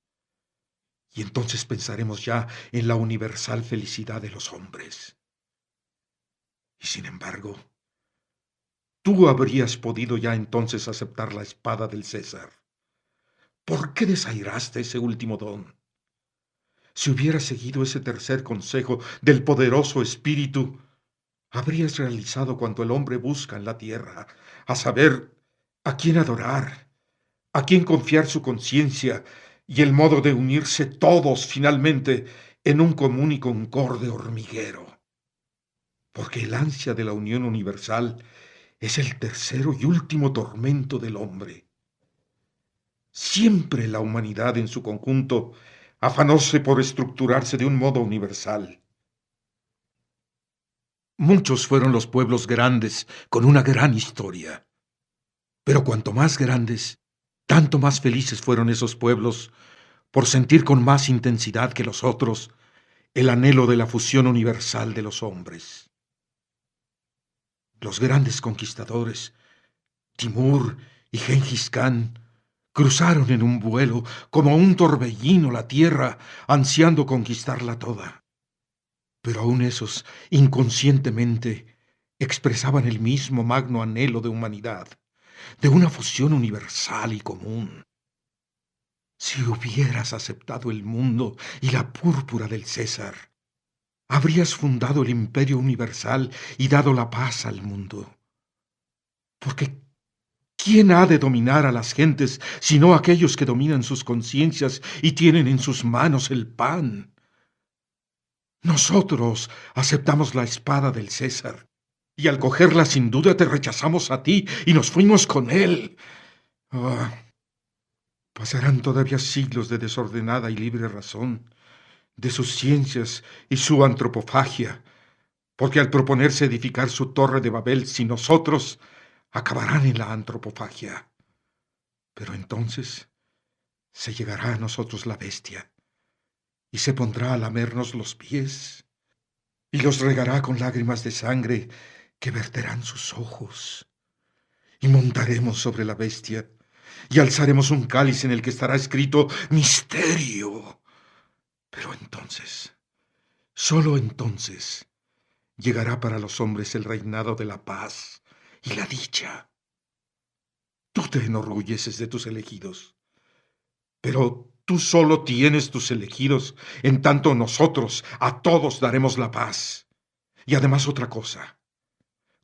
Y entonces pensaremos ya en la universal felicidad de los hombres. Y sin embargo, tú habrías podido ya entonces aceptar la espada del César. ¿Por qué desairaste ese último don? Si hubieras seguido ese tercer consejo del poderoso Espíritu, habrías realizado cuanto el hombre busca en la tierra, a saber, a quién adorar, a quién confiar su conciencia y el modo de unirse todos finalmente en un común y concorde hormiguero. Porque el ansia de la unión universal es el tercero y último tormento del hombre. Siempre la humanidad en su conjunto afanóse por estructurarse de un modo universal. Muchos fueron los pueblos grandes con una gran historia, pero cuanto más grandes, tanto más felices fueron esos pueblos por sentir con más intensidad que los otros el anhelo de la fusión universal de los hombres. Los grandes conquistadores, Timur y Gengis Khan, cruzaron en un vuelo como un torbellino la tierra, ansiando conquistarla toda. Pero aun esos, inconscientemente, expresaban el mismo magno anhelo de humanidad, de una fusión universal y común. Si hubieras aceptado el mundo y la púrpura del César, habrías fundado el imperio universal y dado la paz al mundo. Porque ¿quién ha de dominar a las gentes sino aquellos que dominan sus conciencias y tienen en sus manos el pan? Nosotros aceptamos la espada del César, y al cogerla sin duda te rechazamos a ti y nos fuimos con él. Ah, pasarán todavía siglos de desordenada y libre razón, de sus ciencias y su antropofagia, porque al proponerse edificar su torre de Babel sin nosotros, acabarán en la antropofagia. Pero entonces se llegará a nosotros la bestia, y se pondrá a lamernos los pies, y los regará con lágrimas de sangre que verterán sus ojos. Y montaremos sobre la bestia, y alzaremos un cáliz en el que estará escrito misterio. Pero entonces, solo entonces, llegará para los hombres el reinado de la paz y la dicha. Tú te enorgulleces de tus elegidos, pero tú solo tienes tus elegidos, en tanto nosotros a todos daremos la paz. Y además otra cosa,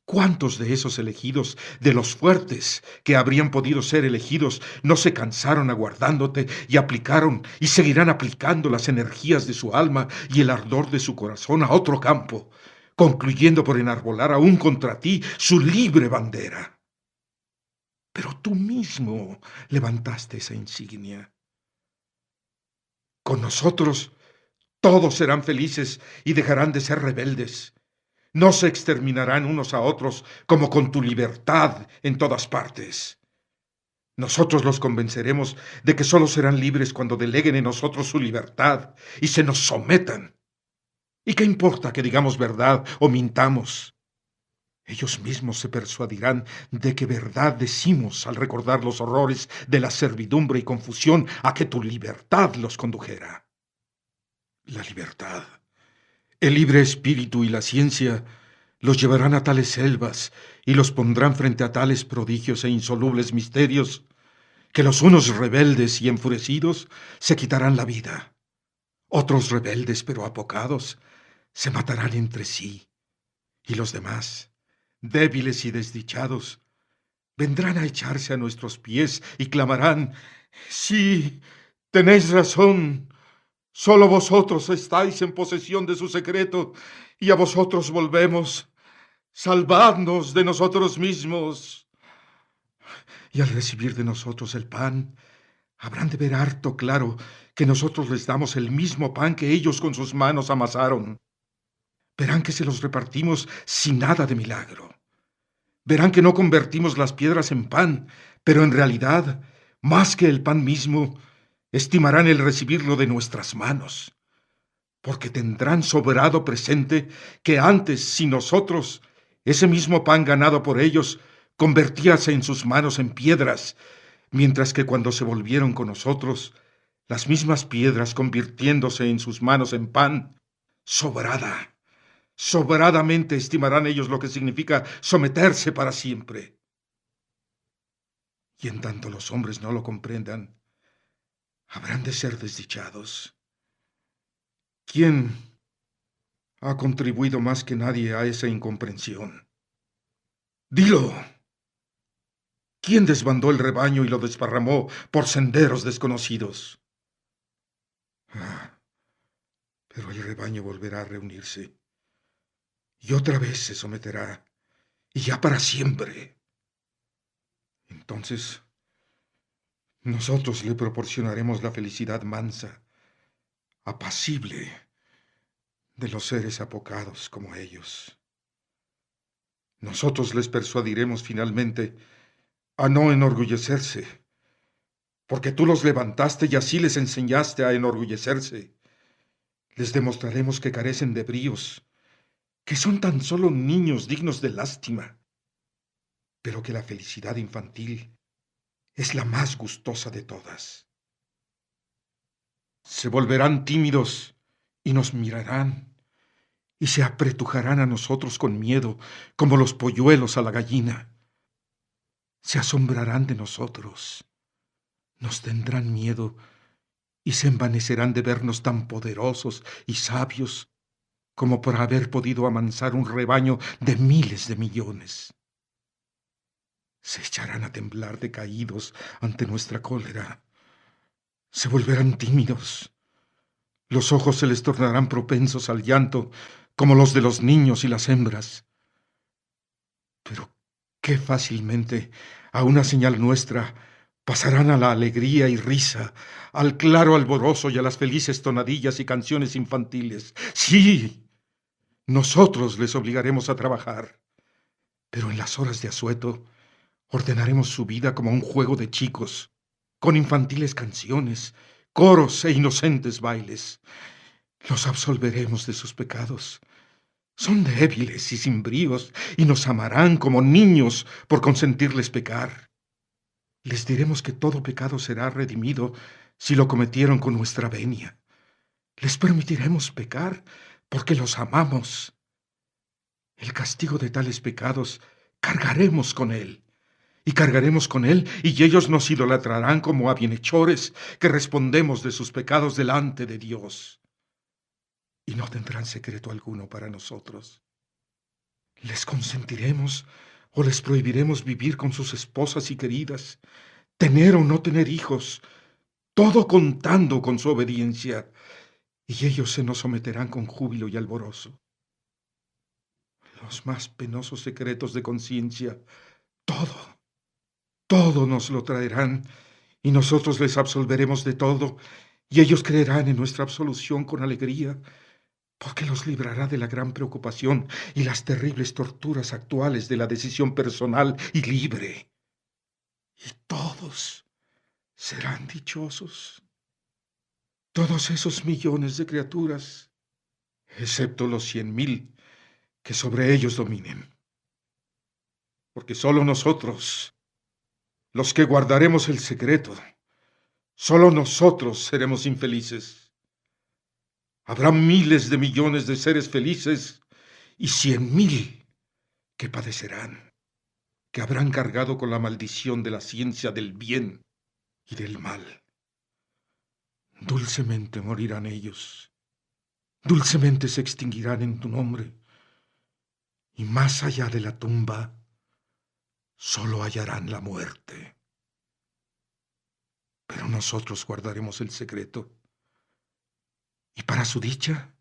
¿cuántos de esos elegidos, de los fuertes que habrían podido ser elegidos, no se cansaron aguardándote y aplicaron y seguirán aplicando las energías de su alma y el ardor de su corazón a otro campo, concluyendo por enarbolar aún contra ti su libre bandera? Pero tú mismo levantaste esa insignia. Con nosotros todos serán felices y dejarán de ser rebeldes. No se exterminarán unos a otros como con tu libertad en todas partes. Nosotros los convenceremos de que solo serán libres cuando deleguen en nosotros su libertad y se nos sometan. ¿Y qué importa que digamos verdad o mintamos? Ellos mismos se persuadirán de que verdad decimos al recordar los horrores de la servidumbre y confusión a que tu libertad los condujera. La libertad, el libre espíritu y la ciencia los llevarán a tales selvas y los pondrán frente a tales prodigios e insolubles misterios que los unos rebeldes y enfurecidos se quitarán la vida. Otros rebeldes pero apocados se matarán entre sí, y los demás, débiles y desdichados, vendrán a echarse a nuestros pies y clamarán: sí, tenéis razón, solo vosotros estáis en posesión de su secreto, y a vosotros volvemos. Salvadnos de nosotros mismos. Y al recibir de nosotros el pan, habrán de ver harto claro que nosotros les damos el mismo pan que ellos con sus manos amasaron. Verán que se los repartimos sin nada de milagro. Verán que no convertimos las piedras en pan, pero en realidad, más que el pan mismo, estimarán el recibirlo de nuestras manos, porque tendrán sobrado presente que antes, sin nosotros, ese mismo pan ganado por ellos convertíase en sus manos en piedras, mientras que cuando se volvieron con nosotros, las mismas piedras convirtiéndose en sus manos en pan, sobradamente estimarán ellos lo que significa someterse para siempre. Y en tanto los hombres no lo comprendan, habrán de ser desdichados. ¿Quién ha contribuido más que nadie a esa incomprensión? Dilo. ¿Quién desbandó el rebaño y lo desparramó por senderos desconocidos? Ah, pero el rebaño volverá a reunirse y otra vez se someterá, y ya para siempre. Entonces, nosotros le proporcionaremos la felicidad mansa, apacible, de los seres apocados como ellos. Nosotros les persuadiremos finalmente a no enorgullecerse, porque tú los levantaste y así les enseñaste a enorgullecerse. Les demostraremos que carecen de bríos, que son tan solo niños dignos de lástima, pero que la felicidad infantil es la más gustosa de todas. Se volverán tímidos y nos mirarán, y se apretujarán a nosotros con miedo, como los polluelos a la gallina. Se asombrarán de nosotros, nos tendrán miedo y se envanecerán de vernos tan poderosos y sabios como por haber podido amansar un rebaño de miles de millones. Se echarán a temblar decaídos ante nuestra cólera. Se volverán tímidos. Los ojos se les tornarán propensos al llanto, como los de los niños y las hembras. Pero qué fácilmente, a una señal nuestra, pasarán a la alegría y risa, al claro alborozo y a las felices tonadillas y canciones infantiles. Sí, nosotros les obligaremos a trabajar, pero en las horas de asueto ordenaremos su vida como un juego de chicos, con infantiles canciones, coros e inocentes bailes. Los absolveremos de sus pecados. Son débiles y sin bríos, y nos amarán como niños por consentirles pecar. Les diremos que todo pecado será redimido si lo cometieron con nuestra venia. Les permitiremos pecar porque los amamos. El castigo de tales pecados cargaremos con él, y ellos nos idolatrarán como a bienhechores que respondemos de sus pecados delante de Dios. Y no tendrán secreto alguno para nosotros. Les consentiremos o les prohibiremos vivir con sus esposas y queridas, tener o no tener hijos, todo contando con su obediencia, y ellos se nos someterán con júbilo y alborozo. Los más penosos secretos de conciencia, todo nos lo traerán, y nosotros les absolveremos de todo, y ellos creerán en nuestra absolución con alegría, porque los librará de la gran preocupación y las terribles torturas actuales de la decisión personal y libre. Y todos serán dichosos. Todos esos millones de criaturas, excepto los 100,000 que sobre ellos dominen. Porque solo nosotros, los que guardaremos el secreto, solo nosotros seremos infelices. Habrá miles de millones de seres felices y 100,000 que padecerán, que habrán cargado con la maldición de la ciencia del bien y del mal. Dulcemente morirán ellos, dulcemente se extinguirán en tu nombre, y más allá de la tumba solo hallarán la muerte. Pero nosotros guardaremos el secreto, y para su dicha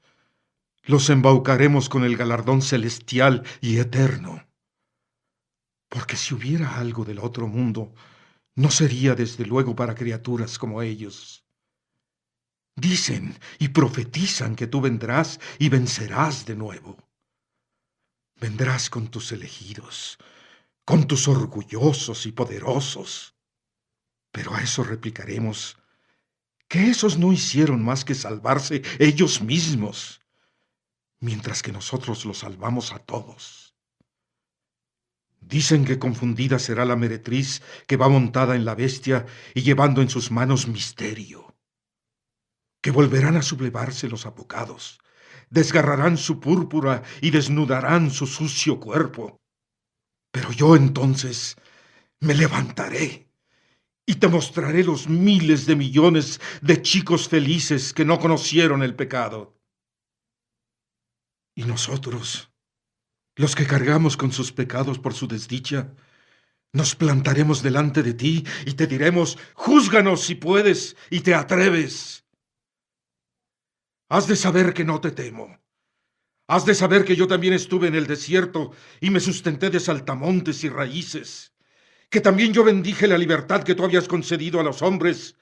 los embaucaremos con el galardón celestial y eterno. Porque si hubiera algo del otro mundo, no sería desde luego para criaturas como ellos. Dicen y profetizan que tú vendrás y vencerás de nuevo. Vendrás con tus elegidos, con tus orgullosos y poderosos. Pero a eso replicaremos que esos no hicieron más que salvarse ellos mismos, mientras que nosotros los salvamos a todos. Dicen que confundida será la meretriz que va montada en la bestia y llevando en sus manos misterio, que volverán a sublevarse los apocados, desgarrarán su púrpura y desnudarán su sucio cuerpo. Pero yo entonces me levantaré y te mostraré los miles de millones de chicos felices que no conocieron el pecado. Y nosotros, los que cargamos con sus pecados por su desdicha, nos plantaremos delante de ti y te diremos: júzganos si puedes y te atreves. Has de saber que no te temo. Has de saber que yo también estuve en el desierto y me sustenté de saltamontes y raíces, que también yo bendije la libertad que tú habías concedido a los hombres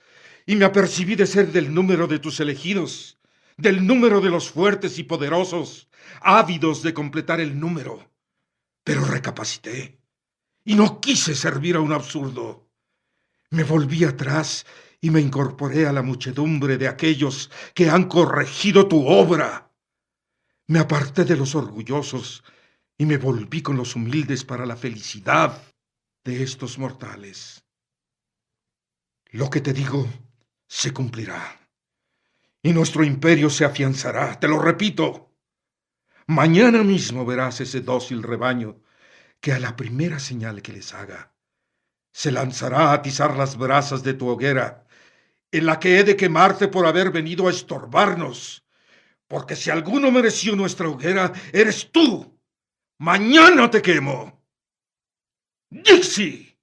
y me apercibí de ser del número de tus elegidos, del número de los fuertes y poderosos, ávidos de completar el número. Pero recapacité y no quise servir a un absurdo. Me volví atrás y me incorporé a la muchedumbre de aquellos que han corregido tu obra. Me aparté de los orgullosos y me volví con los humildes para la felicidad de estos mortales. Lo que te digo se cumplirá y nuestro imperio se afianzará, te lo repito. Mañana mismo verás ese dócil rebaño que a la primera señal que les haga se lanzará a atizar las brasas de tu hoguera, en la que he de quemarte por haber venido a estorbarnos. Porque si alguno mereció nuestra hoguera, eres tú. ¡Mañana te quemo! ¡Dixie!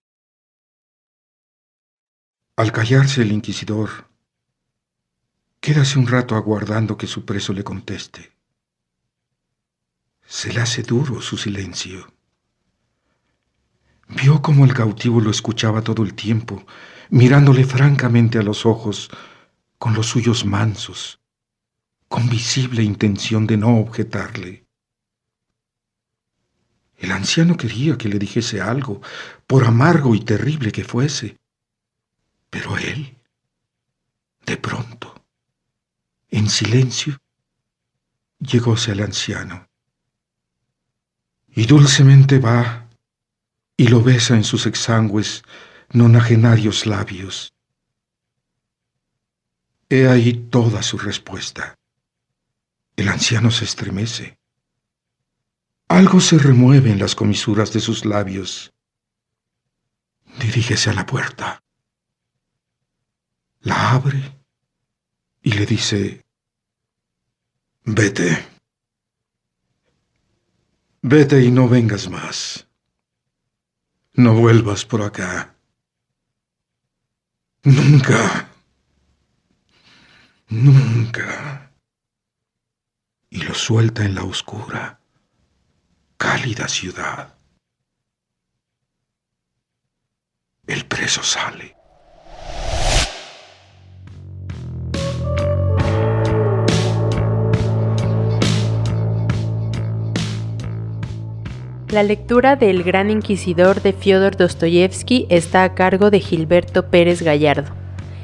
Al callarse el inquisidor, quédase un rato aguardando que su preso le conteste. Se le hace duro su silencio. Vio cómo el cautivo lo escuchaba todo el tiempo, mirándole francamente a los ojos, con los suyos mansos, con visible intención de no objetarle. El anciano quería que le dijese algo, por amargo y terrible que fuese, pero él, de pronto, en silencio, llegóse al anciano, y dulcemente va y lo besa en sus exangües, nonagenarios labios. He ahí toda su respuesta. El anciano se estremece. Algo se remueve en las comisuras de sus labios. Dirígese a la puerta. La abre y le dice: Vete. Vete y no vengas más. No vuelvas por acá. Nunca. Nunca. Y lo suelta en la oscura, cálida ciudad. El preso sale. La lectura de El Gran Inquisidor de Fyodor Dostoyevsky está a cargo de Gilberto Pérez Gallardo.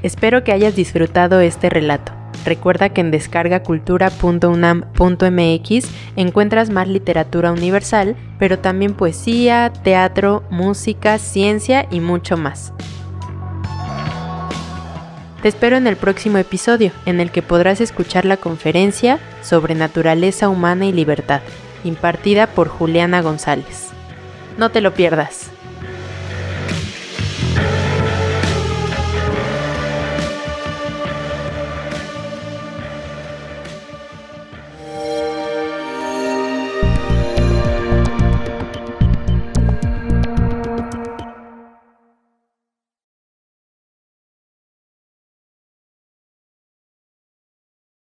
Espero que hayas disfrutado este relato. Recuerda que en descargacultura.unam.mx encuentras más literatura universal, pero también poesía, teatro, música, ciencia y mucho más. Te espero en el próximo episodio, en el que podrás escuchar la conferencia sobre naturaleza humana y libertad, impartida por Juliana González. No te lo pierdas.